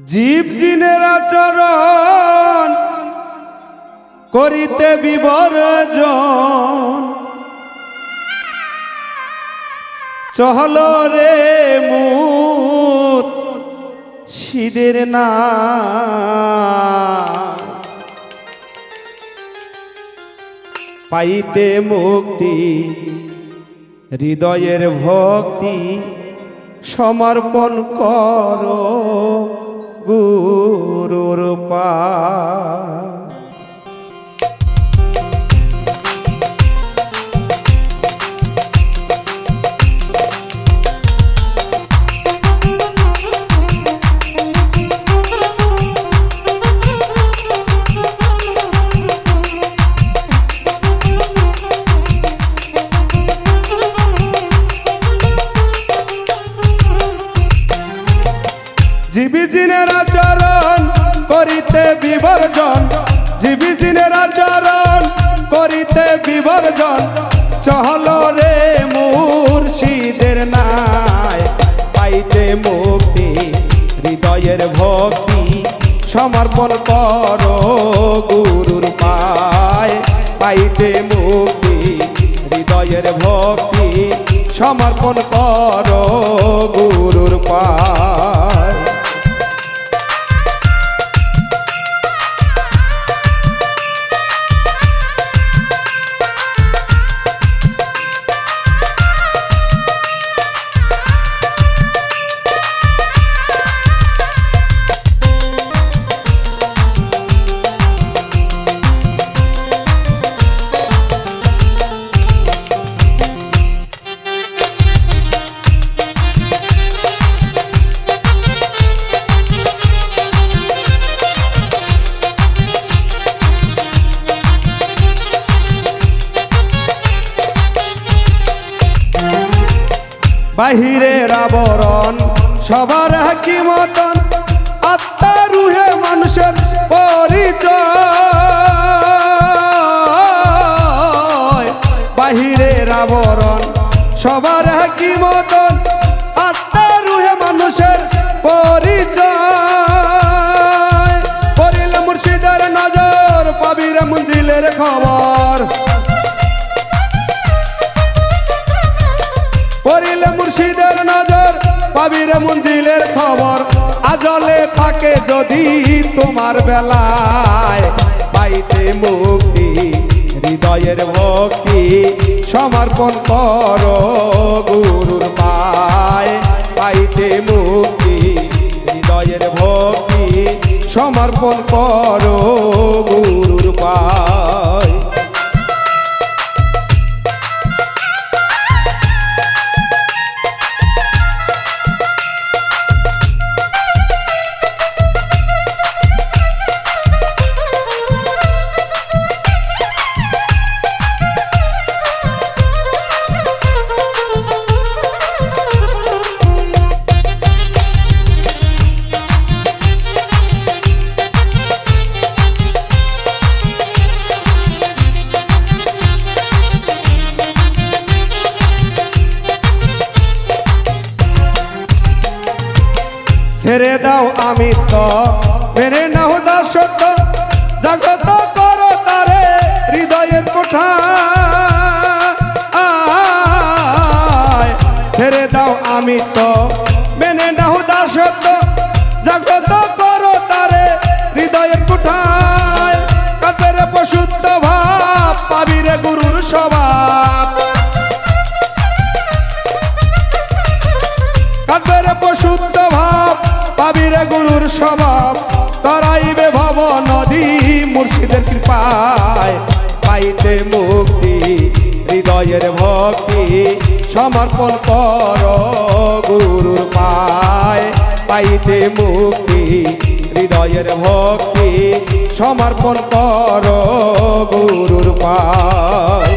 জীব জিনের আচরণ করিতে বিবর্জন চহল রে মুর্শিদের না পাইতে মুক্তি হৃদয়ের ভক্তি সমর্পণ করো গুরুর পায়ে। জীবী জিনের আচরণ করিতে বিবর্জন জীবী জিনের আচরণ করিতে বিবর্জন চহল রে মুর্শিদের নাই পাইতে মুক্তি হৃদয়ের ভক্তি সমর্পণ করো গুরুর পায়ে। পাইতে মুক্তি হৃদয়ের ভক্তি সমর্পণ করো গুরুর পায়ে। বাহিরের আবরণ সবার কি মতন আত্মা রুহে মানুষের পরিচয়। বাহিরের আবরণ সবার কি মতন আত্মা রুহে মানুষের পরিচয়। পড়িলে মুর্শিদের নজর পাবিরে মঞ্জিলের খবর। পড়িলে মুর্শিদের নজর পাবিরে মঞ্জিলের খবর। আজলে থাকে যদি তোমার বেলায় পাইতে মুক্তি হৃদয়ের ভক্তি সমর্পণ করো গুরুর পায়ে। পাইতে মুক্তি হৃদয়ের ভক্তি সমর্পণ করো গুরুর পায়ে। ছেড়ে দাও আমি তো মেনে নাও দাসত্ব জাগ্রত করো তারে হৃদয়ের কোঠায়। ছেড়ে দাও আমি তো মেনে নাও দাসত্ব জাগ্রত করো তারে হৃদয়ের কোঠায়। কাদের পশুত্ব ভাব পাবিরে গুরুর স্বভাব। কাদের পশুত্ব ভাব পাবিরে গুরুর স্বভাব। তরাইবে ভব নদী মুর্শিদের কৃপায়। পাইতে মুক্তি হৃদয়ের ভক্তি সমর্পণ করো গুরুর পায়ে। পাইতে মুক্তি হৃদয়ের ভক্তি সমর্পণ করো গুরুর পায়ে।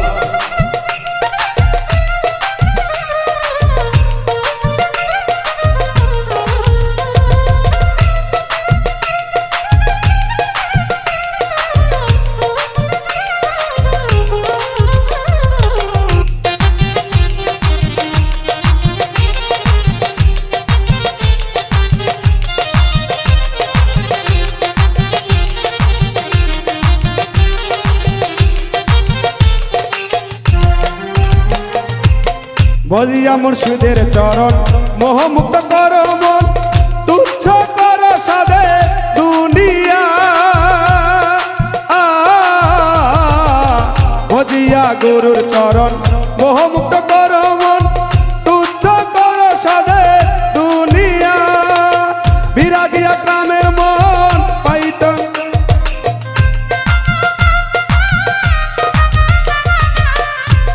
ভজিয়া মুর্শিদের চরণ মোহমুক্ত কর মন তুচ্ছ কর সাধে দুনিয়া ভজিয়া গুরুর চরণ মোহমুক্ত কর মন তুচ্ছ কর সাধে দুনিয়া বিরাগিয়া গ্রামের মন পাইত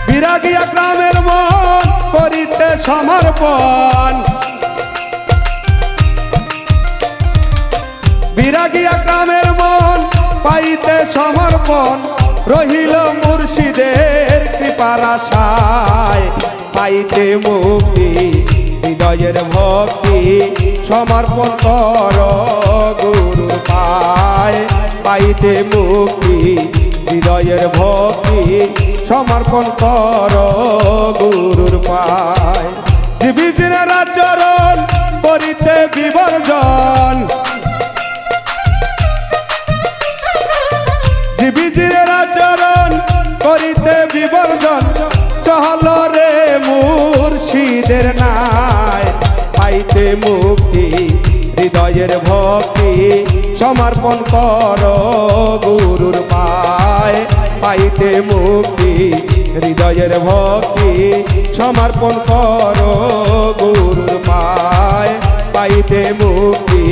বিরাগিয়া গ্রামের মন করিতে সমর্পণ বিরাগিয়া গ্রামের মন পাইতে সমর্পণ রহিল মুর্শিদের কৃপার আশায় পাইতে মুক্তি হৃদয়ের ভক্তি সমর্পণ কর গুরুর পায় পাইতে মুক্তি হৃদয়ের ভক্তি সমর্পণ কর গুরুর পায় জীবিতের আচরণ করিতে বিবর্জন জীবিতের আচরণ করিতে বিবর্জন চহল রে মুর্শিদের নাই পাইতে মুক্তি হৃদয়ের ভক্তি সমর্পণ কর গুরুর পায় পাইতে মুক্তি হৃদয়ের ভক্তি সমর্পণ কর গুরুর পায় পাইতে মুক্তি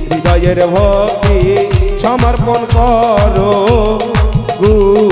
হৃদয়ের ভক্তি সমর্পণ কর গুরু